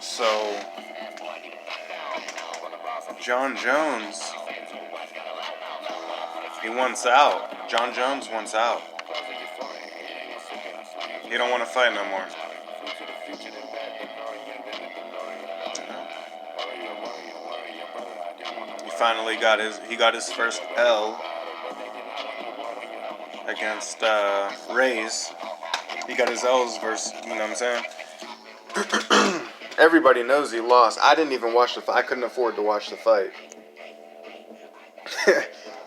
So, John Jones, he wants out. John Jones wants out. He don't want to fight no more. He finally got his first L against Reyes. He got his L's versus, you know what I'm saying? Everybody knows he lost. I didn't even watch the fight. I couldn't afford to watch the fight.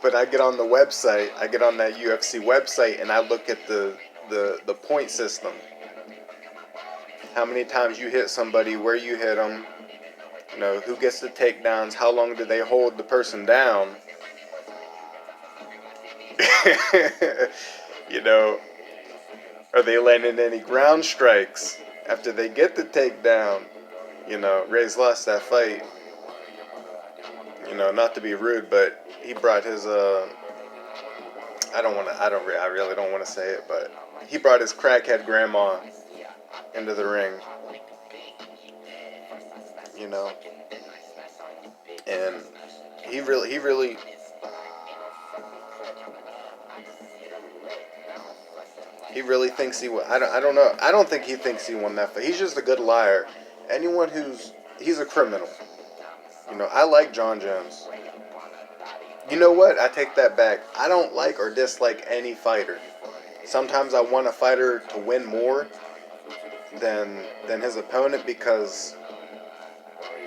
But I get on the website, I get on that UFC website, and I look at the point system. How many times you hit somebody, where you hit them, you know, who gets the takedowns, how long do they hold the person down? You know, are they landing any ground strikes after they get the takedown? You know, Reyes lost that fight. You know, not to be rude, but he brought his I really don't want to say it, but he brought his crackhead grandma into the ring. You know, and he really thinks he won. I don't know. I don't think he thinks he won that fight. He's just a good liar. Anyone he's a criminal. You know, I like John Jones. You know what? I take that back. I don't like or dislike any fighter. Sometimes I want a fighter to win more than his opponent, because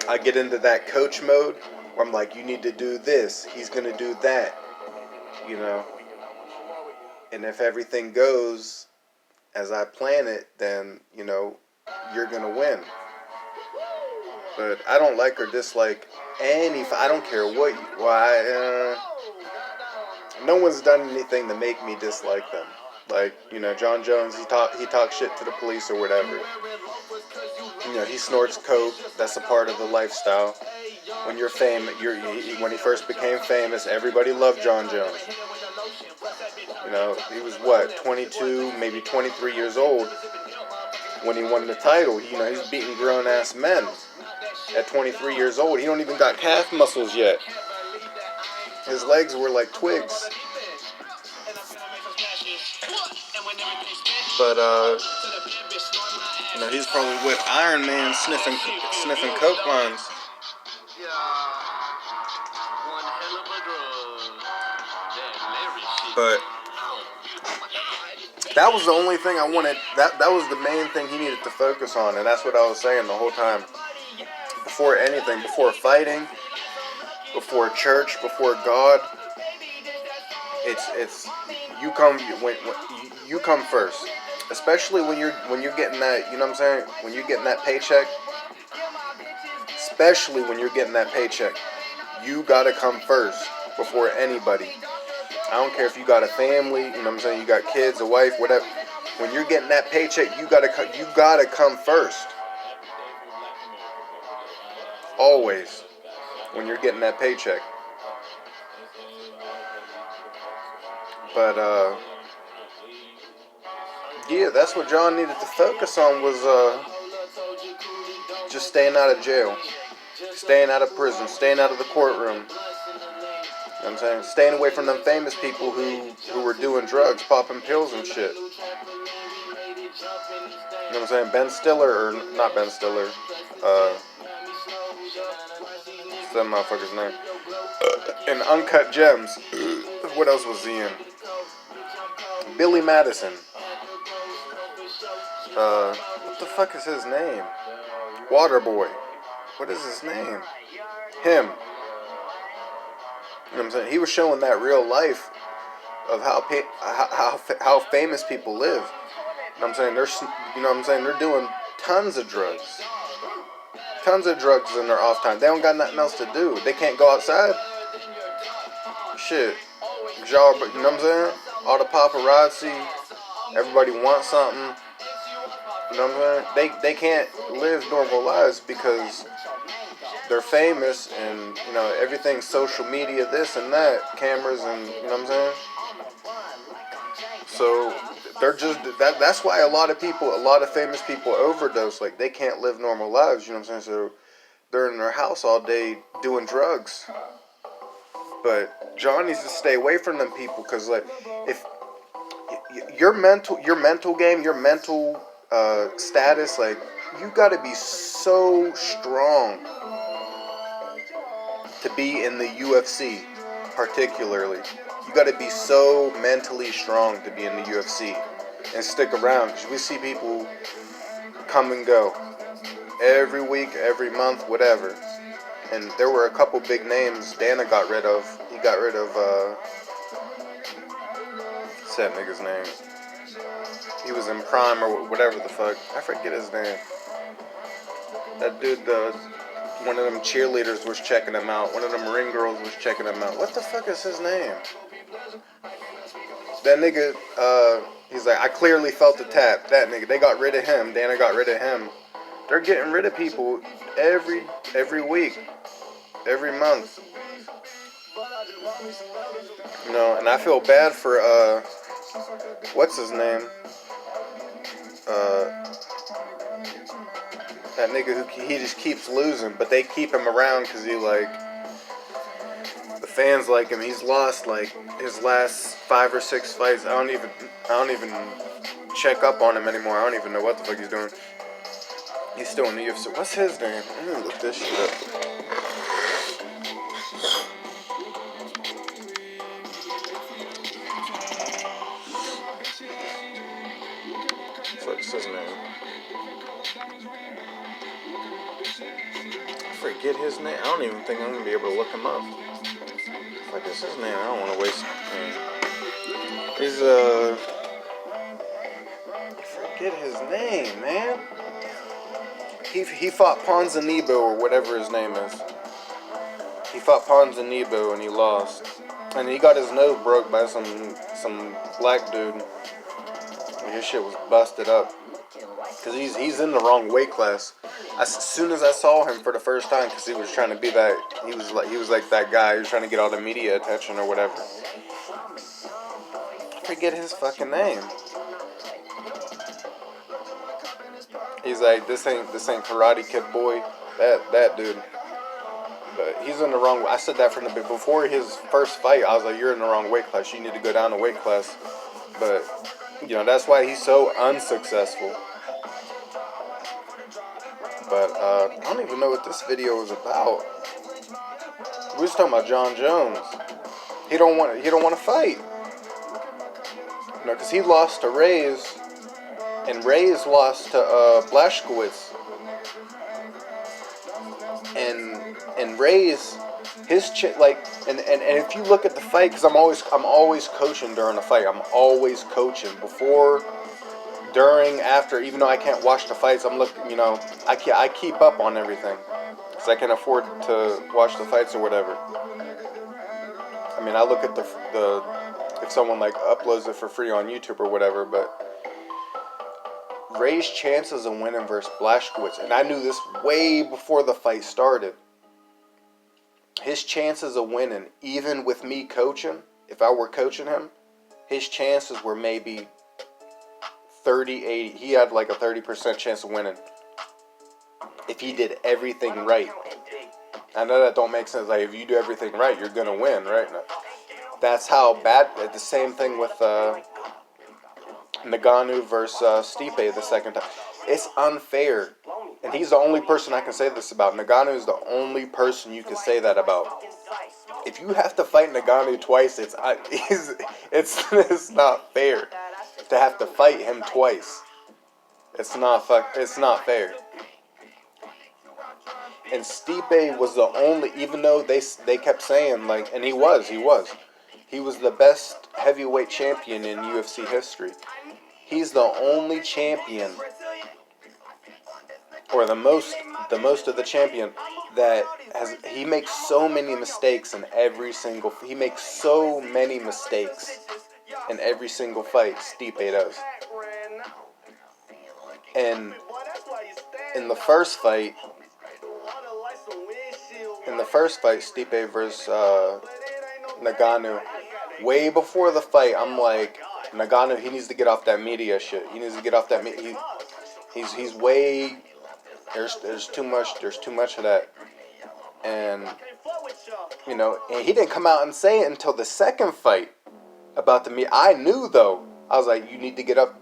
I get into that coach mode where I'm like, you need to do this. He's going to do that. You know? And if everything goes as I plan it, then, you know, you're going to win. But I don't like or dislike any. I don't care what. No one's done anything to make me dislike them. Like, you know, John Jones, he talks shit to the police or whatever. You know, he snorts coke. That's a part of the lifestyle. When you're famous, when he first became famous, everybody loved John Jones. You know, he was 22, maybe 23 years old when he won the title. You know, he's beating grown-ass men at 23 years old. He don't even got calf muscles yet. His legs were like twigs. But, you know, he's probably with Iron Man sniffing coke lines. But that was the only thing I wanted. That was the main thing he needed to focus on, and that's what I was saying the whole time. Before anything, before fighting, before church, before God, it's you come when you come first. Especially when you're getting that, you know what I'm saying? When you're getting that paycheck, especially when you're getting that paycheck, you gotta come first before anybody. I don't care if you got a family, you know what I'm saying? You got kids, a wife, whatever. When you're getting that paycheck, you gotta come first. Always, when you're getting that paycheck. But yeah, that's what John needed to focus on, was just staying out of jail, staying out of prison, staying out of the courtroom. You know what I'm saying? Staying away from them famous people who were doing drugs, popping pills and shit. You know what I'm saying? Ben Stiller, or not Ben Stiller, what's that motherfucker's name? In Uncut Gems. What else was he in? Billy Madison. What the fuck is his name? Waterboy. What is his name? Him. You know what I'm saying? He was showing that real life of how famous people live. You know what I'm saying? They're doing tons of drugs. Tons of drugs in their off time. They don't got nothing else to do. They can't go outside. Shit. You know what I'm saying? All the paparazzi. Everybody wants something. You know what I'm saying? They can't live normal lives because they're famous, and, you know, everything's social media, this and that, cameras, and, you know what I'm saying? So They're just that's why a lot of famous people overdose. Like they can't live normal lives. You know what I'm saying? So they're in their house all day doing drugs. But John needs to stay away from them people because like if your mental game, your mental status, like you got to be so strong to be in the UFC, particularly. You got to be so mentally strong to be in the UFC and stick around because we see people come and go every week, every month, whatever. And there were a couple big names Dana got rid of. He got rid of what's that nigga's name? He was in Prime or whatever the fuck. I forget his name. That dude, one of them cheerleaders was checking him out. One of them ring girls was checking him out. What the fuck is his name? That nigga, he's like, I clearly felt the tap. That nigga, they got rid of him. Dana got rid of him. They're getting rid of people every week, every month. You know, and I feel bad for, what's his name? That nigga who he just keeps losing, but they keep him around because he like the fans like him. He's lost like his last 5 or 6 fights. I don't even check up on him anymore. I don't even know what the fuck he's doing. He's still in the UFC. What's his name? I'm gonna look this shit up. What's his name? I forget his name. I don't even think I'm gonna be able to look him up. What is his name? I don't want to waste time. He's I forget his name, man. He fought Ponzinibbio or whatever his name is. He fought Ponzinibbio and he lost. And he got his nose broke by some black dude. His shit was busted up. Cause he's in the wrong weight class. As soon as I saw him for the first time, cause he was trying to be that, he was like that guy who was trying to get all the media attention or whatever. I forget his fucking name. He's like, this ain't Karate Kid boy. That dude. But he's in the wrong. I said that from the before his first fight. I was like, you're in the wrong weight class. You need to go down a weight class. But you know that's why he's so unsuccessful. But I don't even know what this video is about. We was talking about John Jones. He don't want to fight. You know, cause he lost to Reyes, and Reyes lost to Blachowicz. And Reyes, his and if you look at the fight, cause I'm always coaching during the fight. I'm always coaching before, during, after. Even though I can't watch the fights, I'm looking. You know, I keep up on everything, cause I can afford to watch the fights or whatever. I mean, I look at the if someone like uploads it for free on YouTube or whatever, but Rey's chances of winning versus Blachowicz, and I knew this way before the fight started. His chances of winning, even with me coaching, if I were coaching him, his chances were maybe 30-80. He had like a 30% chance of winning if he did everything right. I know that don't make sense. Like, if you do everything right, you're gonna win, right? No. That's how bad. The same thing with Ngannou versus Stipe the second time. It's unfair. And he's the only person I can say this about. Ngannou is the only person you can say that about. If you have to fight Ngannou twice, it's not fair to have to fight him twice. It's not fair. And Stipe was the only, even though they kept saying like, and he was the best heavyweight champion in UFC history. He's the only champion, or the most of the champion that he makes so many mistakes in every single. He makes so many mistakes in every single fight. Stipe does. And in the first fight, Stipe versus Ngannou, way before the fight, I'm like, Nagano, he needs to get off that media shit. He needs to get off that. He's way. There's too much of that, and and he didn't come out and say it until the second fight about the media. I knew though. I was like, you need to get up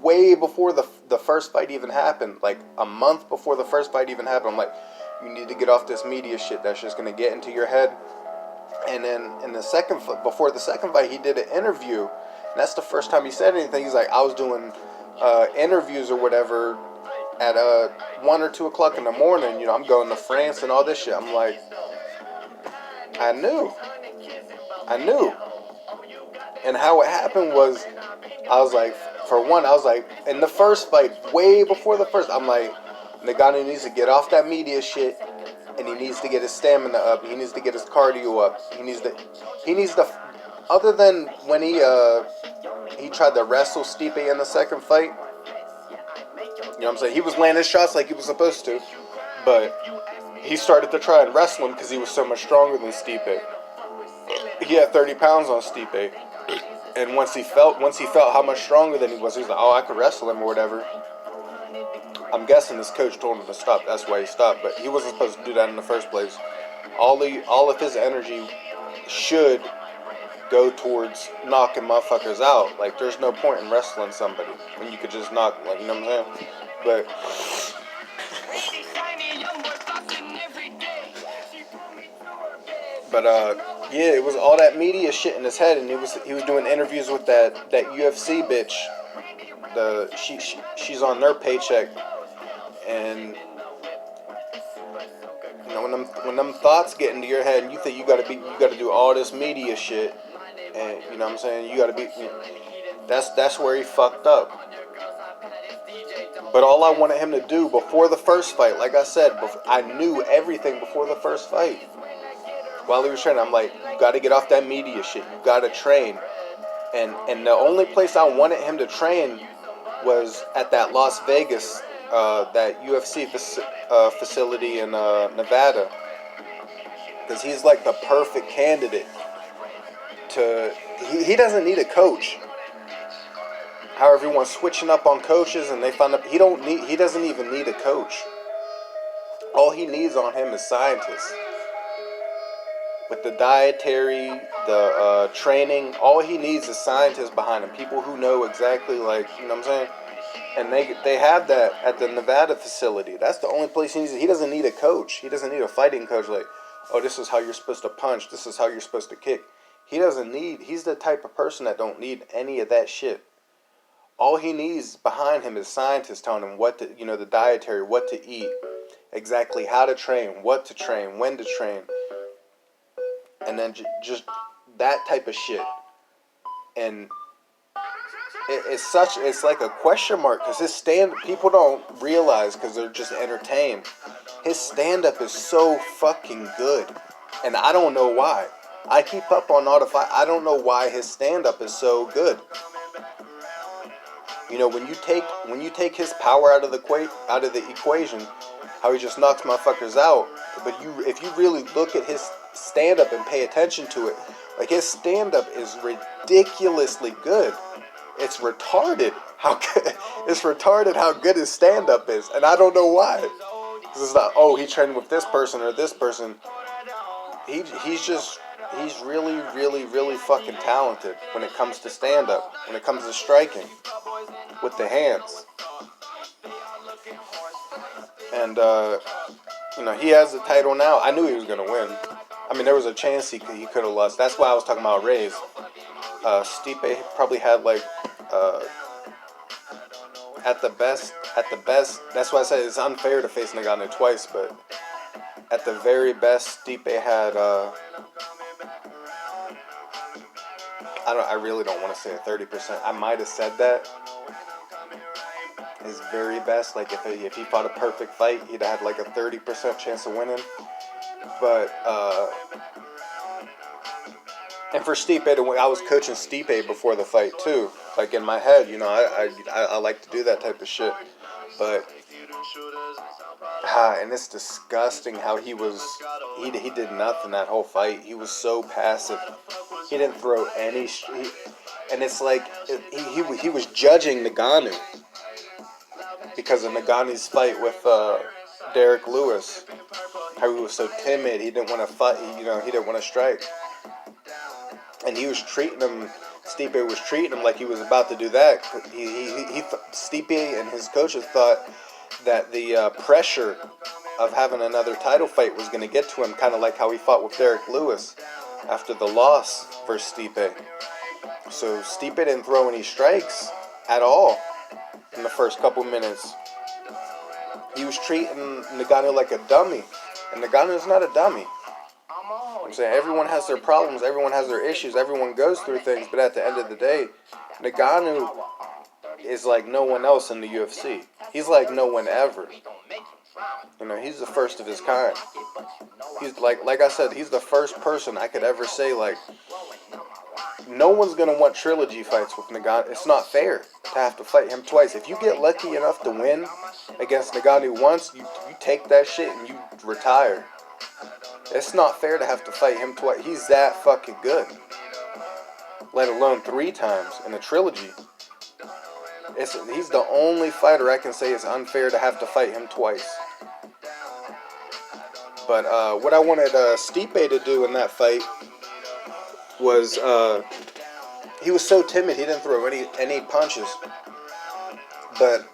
way before the first fight even happened, like a month before the first fight even happened. I'm like, you need to get off this media shit. That's just gonna get into your head. And then in the before the second fight, he did an interview. And that's the first time he said anything. He's like, I was doing interviews or whatever at 1 or 2 o'clock in the morning. I'm going to France and all this shit. I'm like, I knew. And how it happened was, I was like, for one, I was like, in the first fight, way before the first, I'm like, Nagano needs to get off that media shit, and he needs to get his stamina up. He needs to get his cardio up. He needs to. Other than when he tried to wrestle Stipe in the second fight, what I'm saying? He was landing shots like he was supposed to, but he started to try and wrestle him because he was so much stronger than Stipe. He had 30 pounds on Stipe. And once he felt how much stronger than he was like, oh, I could wrestle him or whatever. I'm guessing his coach told him to stop. That's why he stopped. But he wasn't supposed to do that in the first place. All of his energy should go towards knocking motherfuckers out. Like, there's no point in wrestling somebody when you could just knock, like, you know what I'm saying? But yeah, it was all that media shit in his head, and he was doing interviews with that UFC bitch. She's on their paycheck, and when them thoughts get into your head, and you think you gotta do all this media shit, and you know what I'm saying, you gotta be. That's where he fucked up. But all I wanted him to do before the first fight, like I said, I knew everything before the first fight. While he was training, I'm like, you got to get off that media shit. You got to train. And the only place I wanted him to train was at that Las Vegas, that UFC facility in Nevada. Because he's like the perfect candidate to... He doesn't need a coach. How everyone's switching up on coaches and they find out he doesn't even need a coach. All he needs on him is scientists. With the dietary, the training, all he needs is scientists behind him. People who know exactly, like, you know what I'm saying? And they have that at the Nevada facility. That's the only place he needs. He doesn't need a coach. He doesn't need a fighting coach like, oh, this is how you're supposed to punch. This is how you're supposed to kick. He's the type of person that don't need any of that shit. All he needs behind him is scientists telling him what to, the dietary, what to eat, exactly how to train, what to train, when to train. And then just that type of shit. And it's like a question mark because his people don't realize because they're just entertained. His stand-up is so fucking good. And I don't know why. I keep up on all the fight. I don't know why his stand-up is so good. When you take his power out of the equation, how he just knocks motherfuckers out. But if you really look at his stand-up and pay attention to it, like, his stand-up is ridiculously good. It's retarded how good his stand-up is, and I don't know why. Because it's not, oh, he trained with this person or this person. He's really, really, really fucking talented when it comes to stand-up, when it comes to striking with the hands. And he has the title now. I knew he was gonna win. I mean, there was a chance he could have lost. That's why I was talking about Reyes. Stipe probably had like at the best. That's why I said it's unfair to face Nagano twice. But at the very best, Stipe had I really don't want to say a 30%. I might have said that. His very best, like if he fought a perfect fight, he'd have had like a 30% chance of winning. But and for Stipe to win, I was coaching Stipe before the fight too. Like, in my head, I like to do that type of shit. But and it's disgusting how he did nothing that whole fight. He was so passive. He didn't throw any. And it's like he was judging Ngannou because of Ngannou's fight with Derek Lewis. How he was so timid. He didn't want to fight. He didn't want to strike. And he was treating him. Stipe was treating him like he was about to do that. Stipe and his coaches thought that the pressure of having another title fight was going to get to him, kind of like how he fought with Derek Lewis after the loss versus Stipe. So Stipe didn't throw any strikes at all in the first couple minutes. He was treating Ngannou like a dummy, and Ngannou's not a dummy. I'm saying everyone has their problems, everyone has their issues, everyone goes through things, but at the end of the day, Ngannou is like no one else in the UFC. He's like no one ever. He's the first of his kind. He's like I said, he's the first person I could ever say, like, no one's going to want trilogy fights with Ngannou. It's not fair to have to fight him twice. If you get lucky enough to win against Ngannou once, you take that shit and you retire. It's not fair to have to fight him twice. He's that fucking good. Let alone 3 times in a trilogy. He's the only fighter I can say it's unfair to have to fight him twice. But what I wanted Stipe to do in that fight was he was so timid he didn't throw any punches. But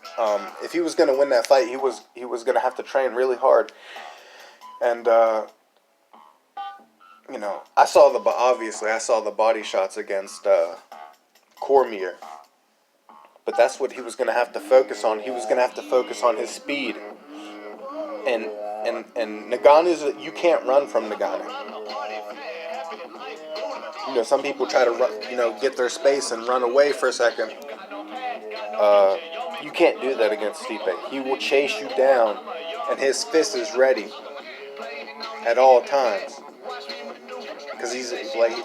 if he was going to win that fight, he was going to have to train really hard. And I saw the body shots against Cormier. But that's what he was going to have to focus on. He was going to have to focus on his speed. And Ngannou's, you can't run from Ngannou. Some people try to run, get their space and run away for a second. You can't do that against Stipe. He will chase you down, and his fist is ready at all times. Because he's like,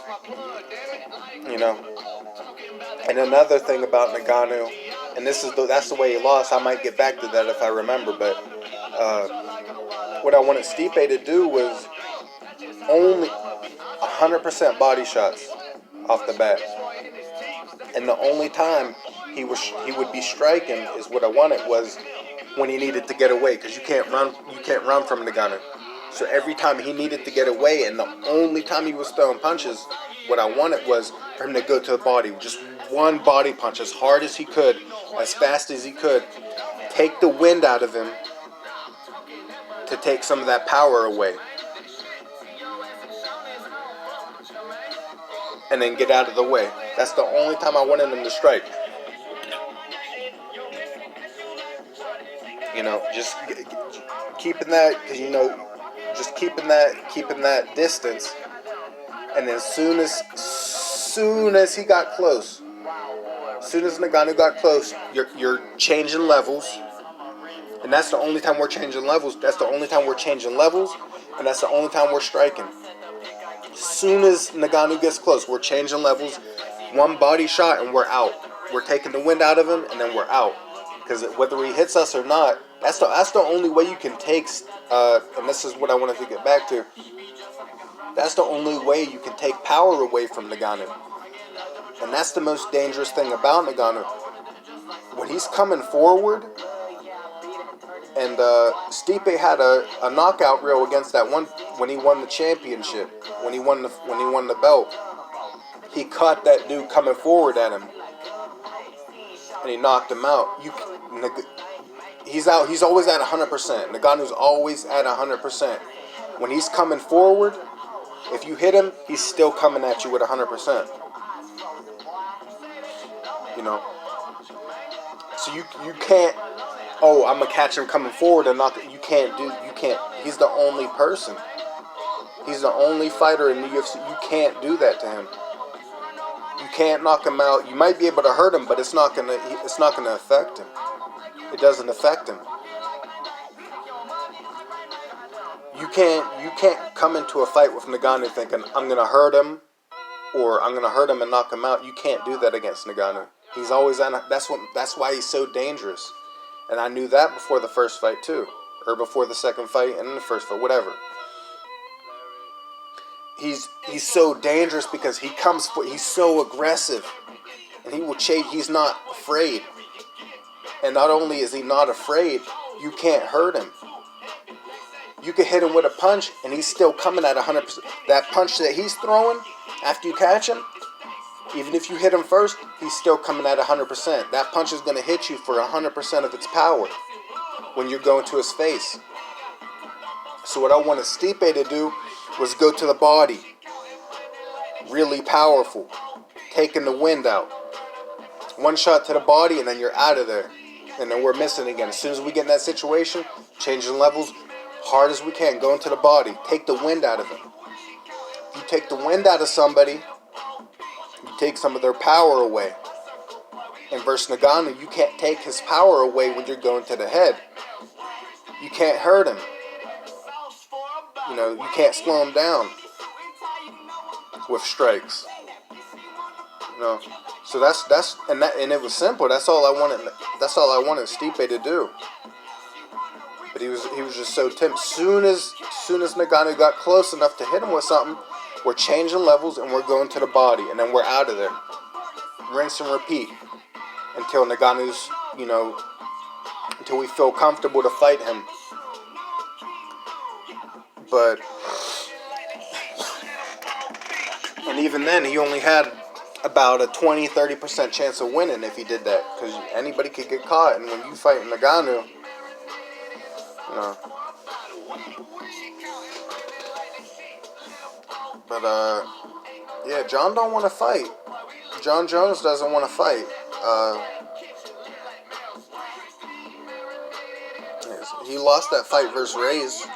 And another thing about Ngannou, and that's the way he lost. I might get back to that if I remember, but what I wanted Stipe to do was only 100% body shots off the bat, and the only time he would be striking is what I wanted was when he needed to get away, because you can't run from Ngannou. So every time he needed to get away, and the only time he was throwing punches, what I wanted was for him to go to the body, just one body punch as hard as he could, as fast as he could, take the wind out of him to take some of that power away, and then get out of the way. That's the only time I wanted him to strike. Just keeping that, because just keeping that distance, and then soon as he got close, as soon as Ngannou got close, you're changing levels, and that's the only time we're changing levels. That's the only time we're changing levels, and that's the only time we're striking. As soon as Ngannou gets close, we're changing levels. One body shot, and we're out. We're taking the wind out of him, and then we're out. Because whether he hits us or not, that's the only way you can take. And this is what I wanted to get back to. That's the only way you can take power away from Ngannou. And that's the most dangerous thing about Ngannou. When he's coming forward, and Stipe had a knockout reel against that one when he won the championship, when he won the belt. He caught that dude coming forward at him, and he knocked him out. He's out. He's always at 100%. Ngannou's always at 100%. When he's coming forward, if you hit him, he's still coming at you with 100%. So you can't. Oh, I'm gonna catch him coming forward and knock. You can't. He's the only person. He's the only fighter in the UFC. You can't do that to him. You can't knock him out. You might be able to hurt him, but it's not gonna affect him. It doesn't affect him. You can't come into a fight with Ngannou thinking I'm gonna hurt him, or I'm gonna hurt him and knock him out. You can't do that against Ngannou. He's always on. That's why he's so dangerous. And I knew that before the first fight too, or before the second fight and the first fight, whatever. he's so dangerous because he's so aggressive, and he will chase. He's not afraid, and not only is he not afraid, you can't hurt him. You can hit him with a punch, and he's still coming at 100%. That punch that he's throwing after you catch him, even if you hit him first, he's still coming at 100%. That punch is going to hit you for 100% of its power when you're going to his face. So what I wanted Stipe to do was go to the body. Really powerful. Taking the wind out. One shot to the body, and then you're out of there. And then we're missing again. As soon as we get in that situation, changing levels, hard as we can, go into the body. Take the wind out of them. You take the wind out of somebody, you take some of their power away. And versus Ngannou, you can't take his power away when you're going to the head. You can't hurt him. You know, you can't slow him down with strikes. You know, so and it was simple. That's all I wanted Stipe to do. But he was just so timid. Soon as Ngannou got close enough to hit him with something, we're changing levels and we're going to the body, and then we're out of there. Rinse and repeat until Ngannou's, you know, until we feel comfortable to fight him. But, and even then, he only had about a 20-30% chance of winning if he did that. Because anybody could get caught, and when you fight Ngannou, you know. But, yeah, John don't want to fight. John Jones doesn't want to fight. He lost that fight versus Reyes.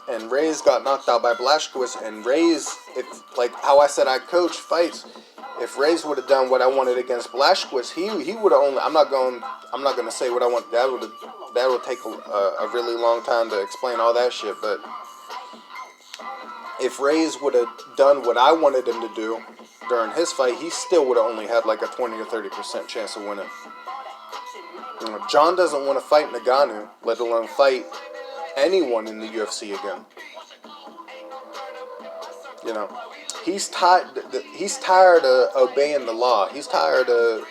And Reyes got knocked out by Blachowicz, and Reyes, if like how I said I coach fights, if Reyes would have done what I wanted against Blachowicz, he would have only. I'm not going to say what I want. That would take a really long time to explain all that shit. But if Reyes would have done what I wanted him to do during his fight, he still would have only had like a 20 or 30% chance of winning. You know, John doesn't want to fight Ngannou, let alone fight anyone in the UFC again. You know, he's tired of obeying the law. He's tired of,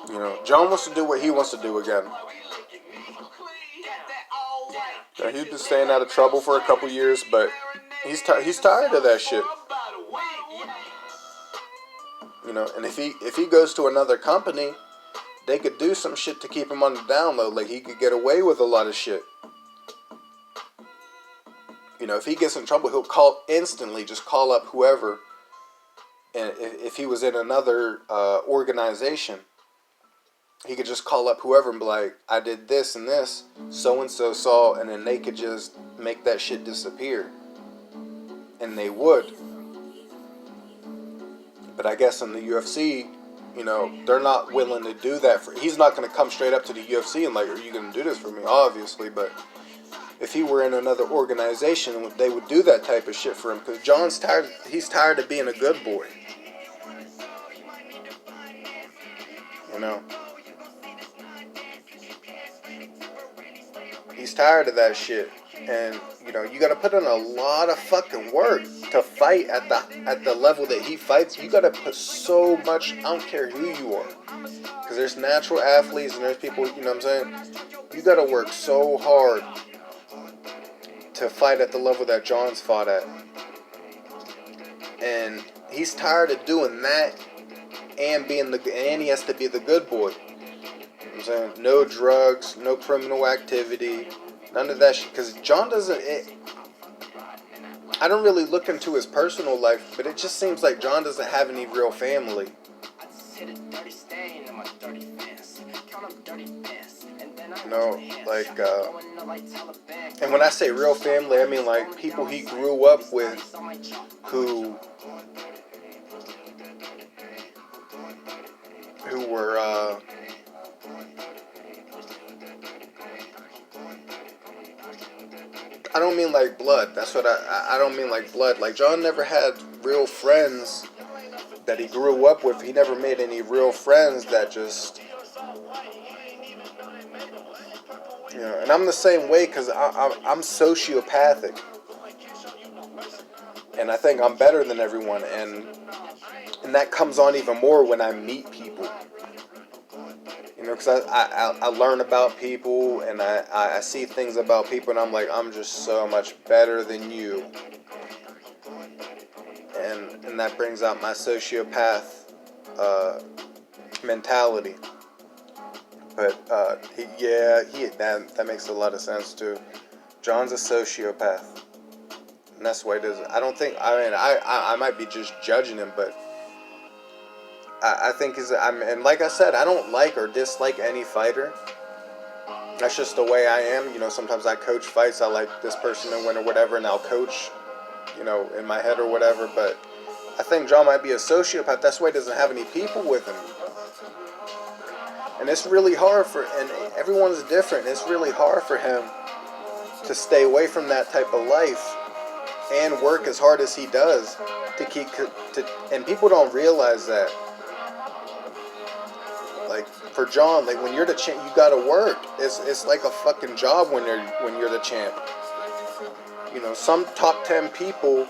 you know, John wants to do what he wants to do again. Now, he's been staying out of trouble for a couple years, but he's tired of that shit. You know, and if he goes to another company, they could do some shit to keep him on the down low. Like, he could get away with a lot of shit. You know, if he gets in trouble, he'll just call up whoever. And if he was in another organization, he could just call up whoever and be like, I did this and this, so-and-so saw, and then they could just make that shit disappear. And they would. But I guess in the UFC, you know, they're not willing to do that. He's not going to come straight up to the UFC and like, are you going to do this for me? Obviously, but if he were in another organization, they would do that type of shit for him. Because John's tired. He's tired of being a good boy. You know. He's tired of that shit. And, you know, you got to put in a lot of fucking work to fight at the level that he fights. You got to put so much, I don't care who you are. Because there's natural athletes and there's people, you know what I'm saying? You got to work so hard to fight at the level that John's fought at. And he's tired of doing that and he has to be the good boy. You know what I'm saying? No drugs, no criminal activity. None of that shit, because John doesn't. I don't really look into his personal life, but it just seems like John doesn't have any real family. You know, like, and when I say real family, I mean like people he grew up with who were, I don't mean like blood. That's what I don't mean like blood. Like, John never had real friends that he grew up with. He never made any real friends that just, You know, and I'm the same way because I'm sociopathic, and I think I'm better than everyone, and that comes on even more when I meet people. You know, because I learn about people, and I see things about people, and I'm like, I'm just so much better than you. And that brings out my sociopath mentality. But that makes a lot of sense too. John's a sociopath, and that's why he does it. I don't think. I mean, I might be just judging him, but I think and like I said, I don't like or dislike any fighter. That's just the way I am. You know, sometimes I coach fights. I like this person to win or whatever, and I'll coach, you know, in my head or whatever. But I think John might be a sociopath. That's why he doesn't have any people with him. And it's really hard and everyone's different. It's really hard for him to stay away from that type of life and work as hard as he does and people don't realize that. Like for John, like when you're the champ, you gotta work. It's like a fucking job when you're the champ. You know, some top 10 people,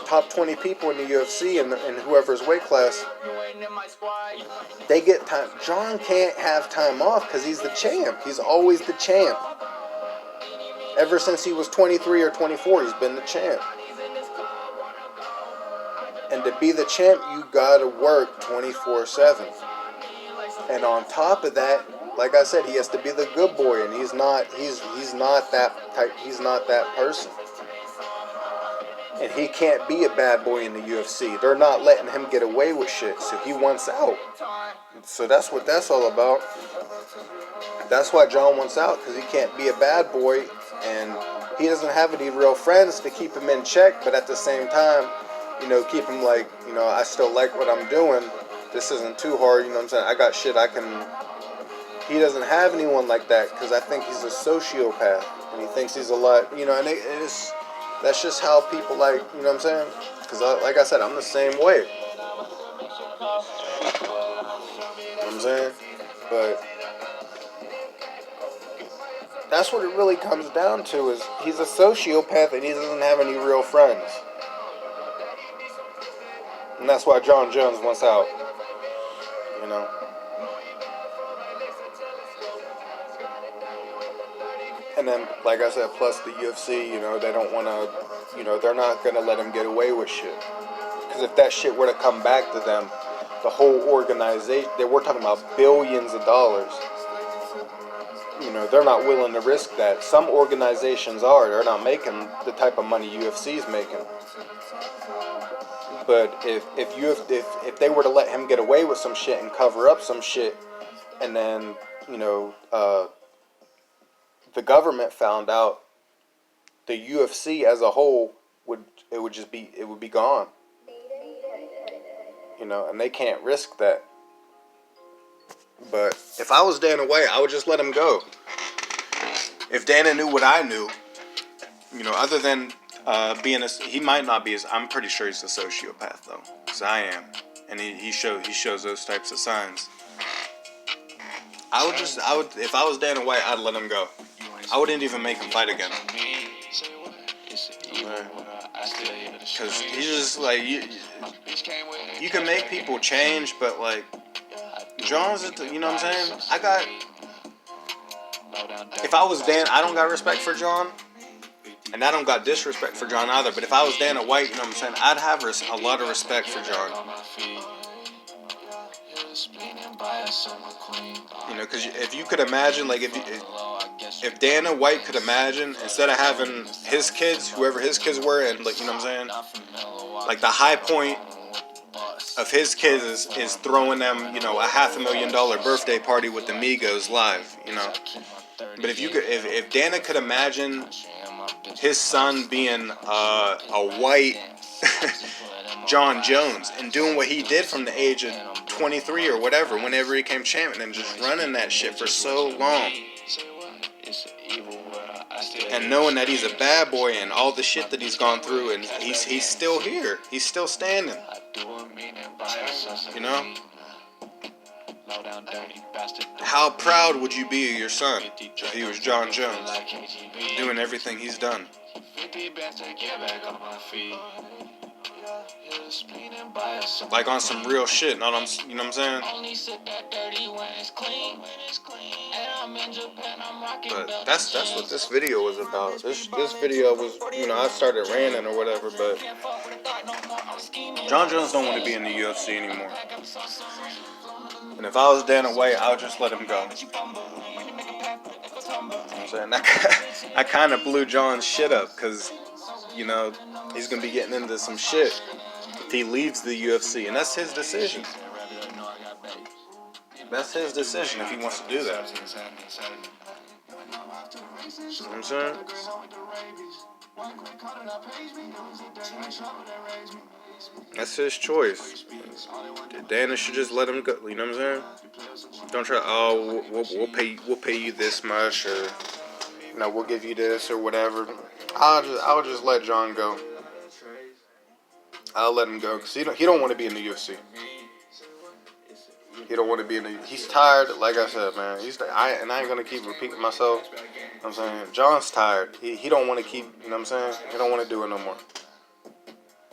top 20 people in the UFC and whoever's weight class, they get time. John can't have time off because he's the champ. He's always the champ. Ever since he was 23 or 24, he's been the champ. And to be the champ, you gotta work 24/7. And on top of that, like I said, he has to be the good boy, and he's not that type. He's not that person. And he can't be a bad boy in the UFC. They're not letting him get away with shit, so he wants out. So that's what that's all about. That's why John wants out, because he can't be a bad boy, and he doesn't have any real friends to keep him in check, but at the same time, you know, keep him like, you know, I still like what I'm doing. This isn't too hard, you know what I'm saying? I got shit I can... He doesn't have anyone like that, because I think he's a sociopath, and he thinks he's a lot, you know, and that's just how people like, you know what I'm saying? Because like I said, I'm the same way. You know what I'm saying? But that's what it really comes down to, is he's a sociopath and he doesn't have any real friends. And that's why John Jones wants out. You know? And then, like I said, plus the UFC, you know, they don't want to, you know, they're not going to let him get away with shit. Because if that shit were to come back to them, the whole organization, we're talking about billions of dollars. You know, they're not willing to risk that. Some organizations are. They're not making the type of money UFC's making. But if they were to let him get away with some shit and cover up some shit, and then, you know, the government found out, the UFC as a whole would be gone. You know, and they can't risk that. But if I was Dana White, I would just let him go. If Dana knew what I knew, you know, other than he might not be I'm pretty sure he's a sociopath though, because I am, and he shows those types of signs. I would if I was Dana White, I'd let him go. I wouldn't even make him fight again. Because he's just like, you can make people change, but like, John's, you know what I'm saying? If I was Dan, I don't got respect for John, and I don't got disrespect for John either, but if I was Dana White, you know what I'm saying, I'd have a lot of respect for John. You know, because if you could imagine, like, if Dana White could imagine, instead of having his kids, whoever his kids were, and, like, you know what I'm saying, like, the high point of his kids is throwing them, you know, a $500,000 birthday party with the Migos live, you know. But if Dana could imagine his son being a white John Jones and doing what he did from the age of 23 or whatever, whenever he became champion, and just running that shit for so long, and knowing that he's a bad boy and all the shit that he's gone through, and he's still here, he's still standing, you know. How proud would you be of your son if he was John Jones, doing everything he's done? Like on some real shit, not on, you know what I'm saying? But that's what this video was about. This video was, you know, I started ranting or whatever, but John Jones don't want to be in the UFC anymore. And if I was Dana White, I would just let him go. You know what I'm saying? I kind of blew John's shit up because, you know, he's going to be getting into some shit if he leaves the UFC. And that's his decision. That's his decision if he wants to do that. You know what I'm saying? That's his choice. Dana should just let him go. You know what I'm saying? Don't try. Oh, we'll pay you this much, or you know, we'll give you this or whatever. I'll just let John go. I'll let him go because he don't want to be in the UFC. He don't want to be in the. He's tired. Like I said, man. I ain't gonna keep repeating myself. You know what I'm saying, John's tired. He don't want to keep. You know what I'm saying? He don't want to do it no more.